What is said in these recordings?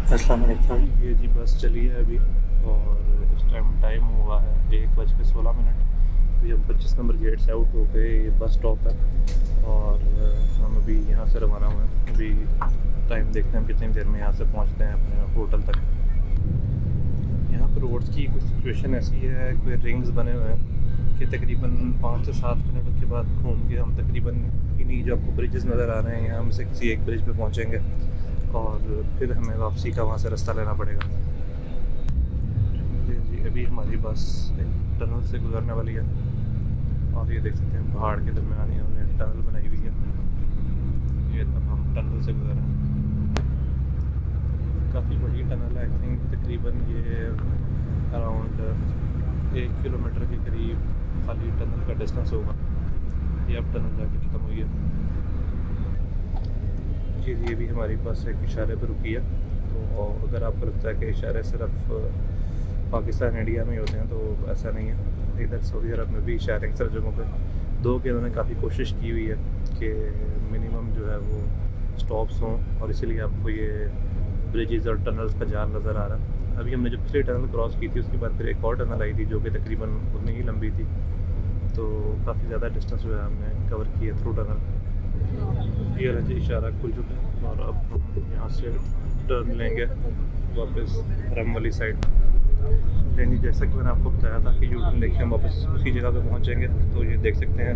अस्सलाम वालेकुम। ये जी बस चली है अभी और इस टाइम हुआ है 1:16। अभी हम 25 नंबर गेट से आउट हो गए। ये बस स्टॉप है और हम अभी यहाँ से रवाना हुए हैं। अभी टाइम देखते हैं हम कितनी देर में यहाँ से पहुँचते हैं अपने होटल तक। यहाँ पर रोड्स की कुछ सिचुएशन ऐसी है, कोई रिंग्स बने हुए हैं कि तकरीबन 5 से 7 मिनट के बाद घूम के हम तकरीबन इन्हीं जो आपको ब्रिजेस नज़र आ रहे हैं यहाँ में से किसी एक ब्रिज पे पहुँचेंगे और फिर हमें वापसी का वहाँ से रास्ता लेना पड़ेगा। जी अभी हमारी बस एक टनल से गुजरने वाली है और ये देख सकते हैं पहाड़ के दरमियान इन्होंने टनल बनाई हुई है। ये अब हम टनल से गुजर रहे हैं। काफ़ी बड़ी टनल है, आई थिंक तकरीबन ये अराउंड 1 किलोमीटर के करीब खाली टनल का डिस्टेंस होगा। ये अब टनल जाके ख़त्म हुई है। जी ये भी हमारी बस एक इशारे पर रुकी है। तो अगर आपको लगता है कि इशारे सिर्फ पाकिस्तान इंडिया में ही होते हैं तो ऐसा नहीं है, इधर सऊदी अरब में भी इशारे अक्सर जगहों पे दो के उन्होंने काफ़ी कोशिश की हुई है कि मिनिमम जो है वो स्टॉप्स हों और इसीलिए आपको ये ब्रिजेस और टनल्स का जाल नज़र आ रहा है। अभी हमने जो पिछली टनल क्रॉस की थी उसके बाद फिर एक और टनल आई थी जो कि तकरीबन उतनी ही लंबी थी, तो काफ़ी ज़्यादा डिस्टेंस जो है हमने कवर किया थ्रू टनल। ये रंजी इशारा खुल चुका है और अब हम यहाँ से टर्न लेंगे वापस हरम वाली साइड। यानी जैसा कि मैंने आपको बताया था कि यू टर्न लेके हम वापस उसी जगह पे पहुँचेंगे। तो ये देख सकते हैं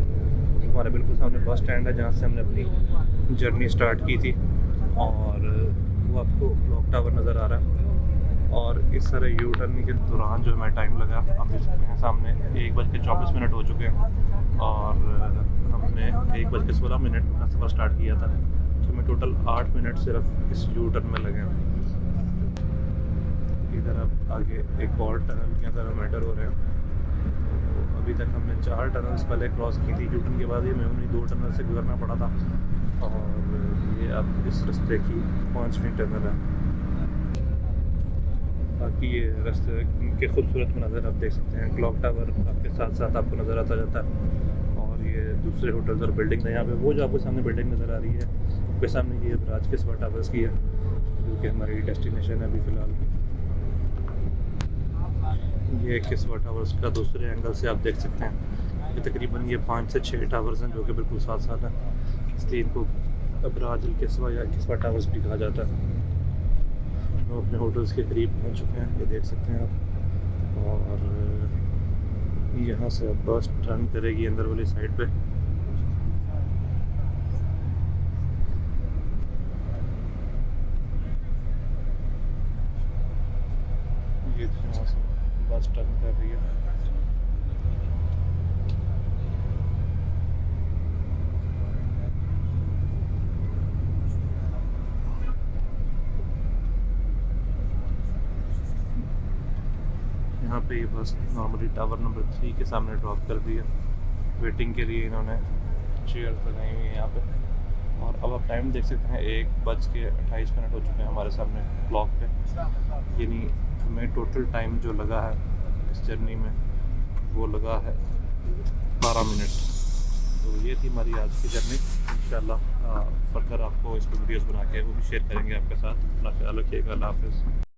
हमारे बिल्कुल सामने बस स्टैंड है जहाँ से हमने अपनी जर्नी स्टार्ट की थी और वो आपको क्लॉक टावर नज़र आ रहा है। और इस सारे यू टर्न के दौरान जो हमें टाइम लगा, आप देख सकते हैं सामने 1:24 हो चुके हैं और हमने 1:16 अपना सफ़र स्टार्ट किया था। तो हमें टोटल 8 मिनट सिर्फ इस यू टर्न में लगे हैं। इधर अब आगे एक और टनल के अंदर हम एंटर हो रहे हैं। तो अभी तक हमने 4 टनल्स पहले क्रॉस की थी। यू टर्न के बाद ही हमें उन्हीं 2 टनल से गुजरना पड़ा था और ये अब इस रास्ते की 5वीं टनल है। बाकी ये रास्ते के खूबसूरत मंजर आप देख सकते हैं। क्लॉक टावर आपके साथ साथ आपको नज़र आता जाता है और ये दूसरे होटल्स और बिल्डिंग है यहाँ पे। वो जो आपको सामने बिल्डिंग नज़र आ रही है आपके सामने ये राज किस्वा टावर्स की है जो कि हमारी डेस्टिनेशन है अभी फ़िलहाल। ये किस्वा टावर्स का दूसरे एंगल से आप देख सकते हैं। ये तकरीबन ये 5 से 6 टावर्स हैं जो कि बिल्कुल साथ साथ हैं, इसलिए इनको अबराज अल किस्वा या किस्वा टावर्स भी कहा जाता है। हम अपने होटल्स के करीब पहुंच चुके हैं, ये देख सकते हैं आप। और यहाँ से अब बस टर्न करेगी अंदर वाली साइड पे। ये यहाँ से बस टर्न कर रही है। यहाँ पे ये बस नॉर्मली टावर नंबर 3 के सामने ड्रॉप कर दी है। वेटिंग के लिए इन्होंने चेयर्स लगाई हुई हैं यहाँ पे। और अब आप टाइम देख सकते हैं 1:28 हो चुके हैं हमारे सामने क्लॉक पे। यानी हमें टोटल टाइम जो लगा है इस जर्नी में वो लगा है 12 मिनट। तो ये थी हमारी आज की जर्नी। इंशाल्लाह फर्दर आपको इस पर वीडियोज़ बना के वो भी शेयर करेंगे आपके साथ। अपना ख्याल रखिएगा। अल्लाह हाफ़िज़।